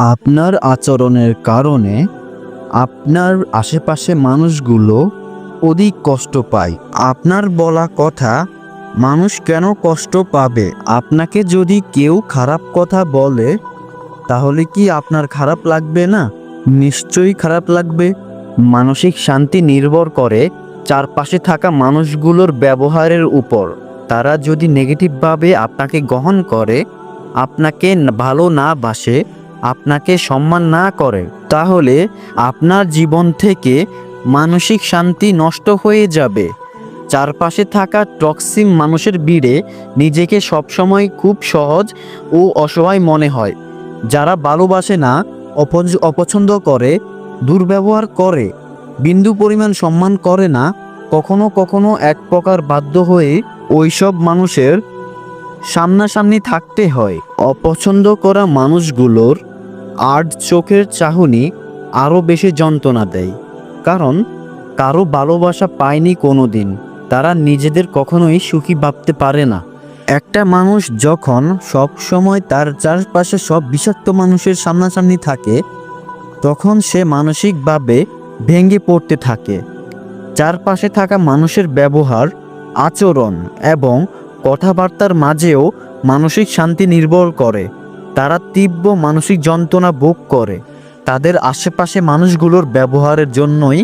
আপনার আচরণের কারণে আপনার আশেপাশে মানুষগুলো অধিক কষ্ট পায়। আপনার বলা কথা মানুষ কেন কষ্ট পাবে? আপনাকে যদি কেউ খারাপ কথা বলে তাহলে কি আপনার খারাপ লাগবে না? নিশ্চয়ই খারাপ লাগবে। মানসিক শান্তি নির্ভর করে চারপাশে থাকা মানুষগুলোর ব্যবহারের উপর। তারা যদি নেগেটিভভাবে আপনাকে গ্রহণ করে, আপনাকে ভালো না বাসে, আপনাকে সম্মান না করে, তাহলে আপনার জীবন থেকে মানসিক শান্তি নষ্ট হয়ে যাবে। চারপাশে থাকা টক্সিক মানুষের ভিড়ে নিজেকে সবসময় খুব সহজ ও অসহায় মনে হয়। যারা ভালোবাসে না, অপছন্দ করে, দুর্ব্যবহার করে, বিন্দু পরিমাণ সম্মান করে না, কখনো কখনো এক প্রকার বাধ্য হয়ে ওইসব মানুষের সামনাসামনি থাকতে হয়। অপছন্দ করা মানুষগুলোর আর চোখের চাহনি আরও বেশি যন্ত্রণা দেয়, কারণ কারো ভালোবাসা পায়নি কোনো দিন। তারা নিজেদের কখনোই সুখী ভাবতে পারে না। একটা মানুষ যখন সব সময় তার চারপাশে সব বিষাক্ত মানুষের সামনাসামনি থাকে, তখন সে মানসিকভাবে ভেঙে পড়তে থাকে। চারপাশে থাকা মানুষের ব্যবহার, আচরণ এবং কথাবার্তার মাঝেও মানসিক শান্তি নির্ভর করে। তারা তীব্র মানসিক যন্ত্রণা ভোগ করে। তাদের আশেপাশে মানুষগুলোর ব্যবহারের জন্যই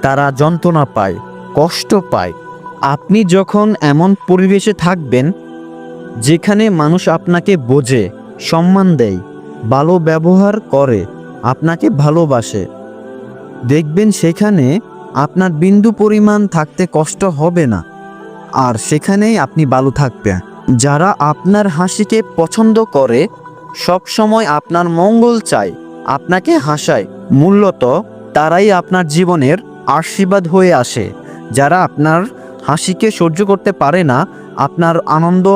তারা যন্ত্রণা পায়, কষ্ট পায়। আপনি যখন এমন পরিবেশে থাকবেন যেখানে মানুষ আপনাকে বোঝে, সম্মান দেয়, ভালো ব্যবহার করে, আপনাকে ভালোবাসে, দেখবেন সেখানে আপনার বিন্দু পরিমাণ থাকতে কষ্ট হবে না, আর সেখানেই আপনি ভালো থাকবেন। যারা আপনার হাসিকে পছন্দ করে, সব সময় আপনার মঙ্গল চায়, আপনাকে হাসায়, মূলত তারাই আপনার জীবনের আশীর্বাদ হয়ে আসে। যারা আপনার হাসিকে সহ্য করতে পারে না, আপনার আনন্দ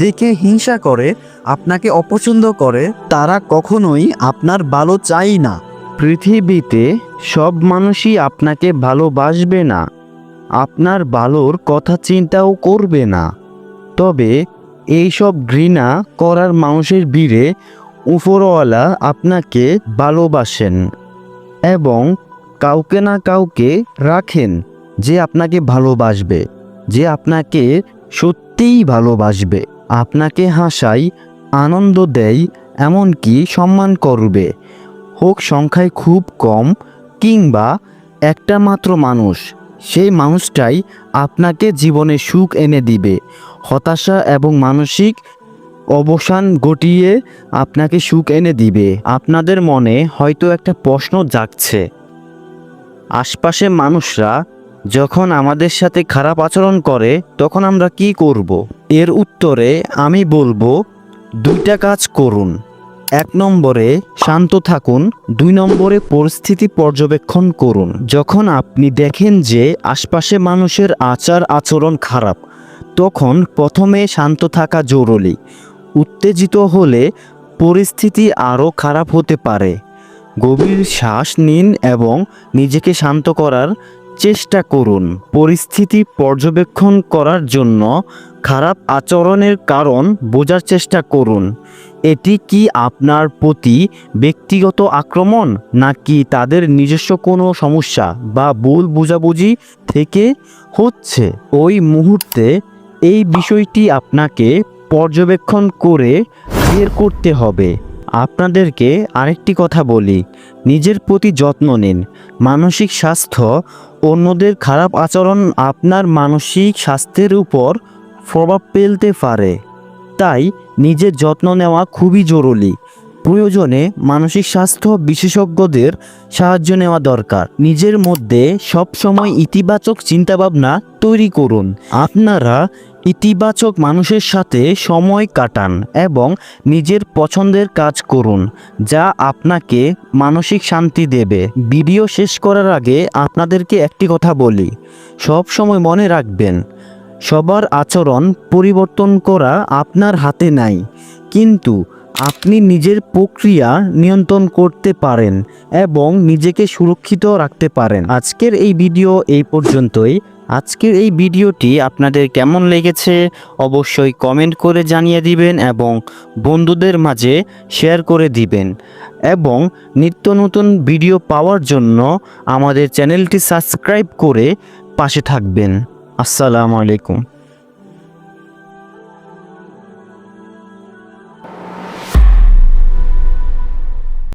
দেখে হিংসা করে, আপনাকে অপছন্দ করে, তারা কখনোই আপনার ভালো চায় না। পৃথিবীতে সব মানুষই আপনাকে ভালোবাসবে না, আপনার ভালোর কথা চিন্তাও করবে না। তবে এইসব ঘৃণা করার মানুষের ভিড়ে উপরওয়ালা আপনাকে ভালোবাসেন এবং কাউকে না কাউকে রাখেন যে আপনাকে ভালোবাসবে, যে আপনাকে সত্যিই ভালোবাসবে, আপনাকে হাসায়, আনন্দ দেয়, এমনকি সম্মান করবে। হোক সংখ্যায় খুব কম কিংবা একটা মাত্র মানুষ, সেই মানুষটাই আপনাকে জীবনে সুখ এনে দিবে। হতাশা এবং মানসিক অবসান ঘটিয়ে আপনাকে সুখ এনে দিবে। আপনাদের মনে হয়তো একটা প্রশ্ন জাগছে, আশপাশে মানুষরা যখন আমাদের সাথে খারাপ আচরণ করে তখন আমরা কি করব? এর উত্তরে আমি বলবো, দুইটা কাজ করুন। 1 নম্বরে শান্ত থাকুন, 2 নম্বরে পরিস্থিতি পর্যবেক্ষণ করুন। যখন আপনি দেখেন যে আশপাশে মানুষের আচার আচরণ খারাপ, তখন প্রথমে শান্ত থাকা জরুরি। উত্তেজিত হলে পরিস্থিতি আরও খারাপ হতে পারে। গভীর শ্বাস নিন এবং নিজেকে শান্ত করার চেষ্টা করুন। পরিস্থিতি পর্যবেক্ষণ করার জন্য খারাপ আচরণের কারণ বোঝার চেষ্টা করুন। এটি কি আপনার প্রতি ব্যক্তিগত আক্রমণ, নাকি তাদের নিজস্ব কোনো সমস্যা বা ভুল বোঝাবুঝি থেকে হচ্ছে? ওই মুহূর্তে এই বিষয়টি আপনাকে পর্যবেক্ষণ করে বের করতে হবে। আপনাদেরকে আরেকটি কথা বলি, নিজের প্রতি যত্ন নিন। মানসিক স্বাস্থ্য, অন্যদের খারাপ আচরণ আপনার মানসিক স্বাস্থ্যের উপর প্রভাব ফেলতে পারে, তাই নিজের যত্ন নেওয়া খুবই জরুরি। প্রয়োজনে মানসিক স্বাস্থ্য বিশেষজ্ঞদের সাহায্য নেওয়া দরকার। নিজের মধ্যে সবসময় ইতিবাচক চিন্তাভাবনা তৈরি করুন। আপনারা ইতিবাচক মানুষের সাথে সময় কাটান এবং নিজের পছন্দের কাজ করুন, যা আপনাকে মানসিক শান্তি দেবে। ভিডিও শেষ করার আগে আপনাদেরকে একটি কথা বলি, সব সময় মনে রাখবেন, সবার আচরণ পরিবর্তন করা আপনার হাতে নাই, কিন্তু আপনি নিজের প্রক্রিয়া নিয়ন্ত্রণ করতে পারেন এবং নিজেকে সুরক্ষিত রাখতে পারেন। আজকের এই ভিডিও এই পর্যন্তই। আজকের এই ভিডিওটি আপনাদের কেমন লেগেছে অবশ্যই কমেন্ট করে জানিয়ে দিবেন এবং বন্ধুদের মাঝে শেয়ার করে দিবেন এবং নিত্য নতুন ভিডিও পাওয়ার জন্য আমাদের চ্যানেলটি সাবস্ক্রাইব করে পাশে থাকবেন। আসসালামু আলাইকুম।